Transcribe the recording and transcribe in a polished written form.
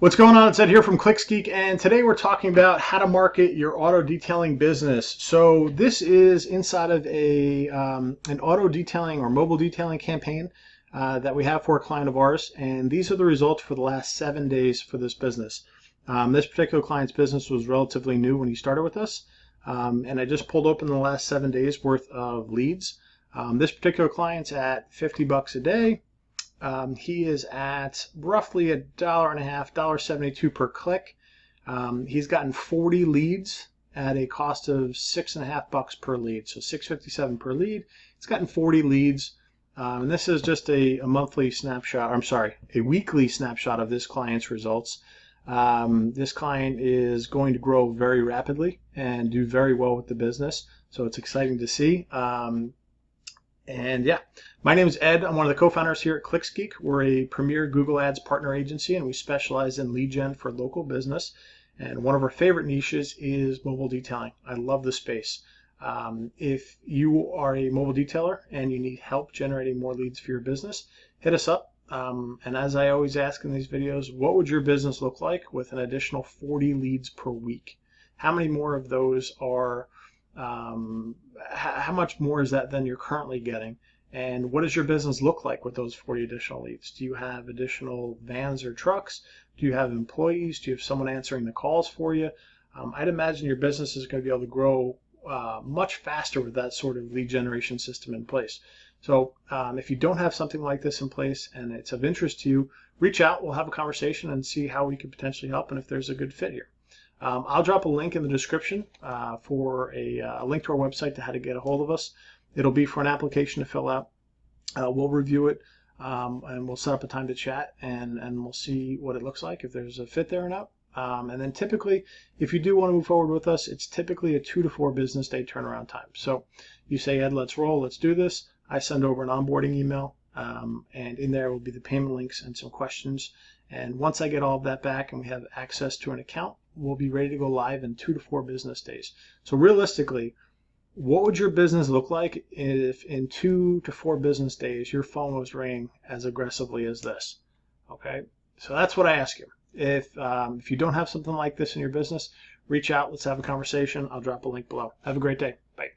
What's going on? It's Ed here from Geek, and today we're talking about how to market your auto detailing business. So this is inside of an auto detailing or mobile detailing campaign that we have for a client of ours, and these are the results for the last 7 days for this business. This particular client's business was relatively new when he started with us, and I just pulled open the last 7 days worth of leads. This particular client's at $50 a day. He is at roughly $1.50, $1.72 per click. He's gotten 40 leads at a cost of $6.50 per lead, so $6.57 per lead. He's gotten 40 leads, and this is just a monthly snapshot. I'm sorry, a weekly snapshot of this client's results. This client is going to grow very rapidly and do very well with the business, so it's exciting to see. And yeah, my name is Ed. I'm one of the co-founders here at Geek. We're a premier Google Ads partner agency, and we specialize in lead gen for local business. And one of our favorite niches is mobile detailing. I love the space. If you are a mobile detailer and you need help generating more leads for your business, hit us up. And as I always ask in these videos, what would your business look like with an additional 40 leads per week? How many more of those are how much more is that than you're currently getting? And what does your business look like with those 40 additional leads? Do you have additional vans or trucks? Do you have employees? Do you have someone answering the calls for you? I'd imagine your business is going to be able to grow much faster with that sort of lead generation system in place. So if you don't have something like this in place and it's of interest to you, reach out. We'll have a conversation and see how we could potentially help and if there's a good fit here. I'll drop a link in the description for a link to our website to how to get a hold of us. It'll be for an application to fill out. We'll review it and we'll set up a time to chat and we'll see what it looks like, if there's a fit there or not. And then typically, if you do want to move forward with us, it's typically a 2 to 4 business day turnaround time. So you say, Ed, let's roll, let's do this. I send over an onboarding email, and in there will be the payment links and some questions. And once I get all of that back and we have access to an account, we'll be ready to go live in 2 to 4 business days. So realistically, what would your business look like if in 2 to 4 business days your phone was ringing as aggressively as this? Okay, so that's what I ask you. If you don't have something like this in your business, reach out. Let's have a conversation. I'll drop a link below. Have a great day. Bye.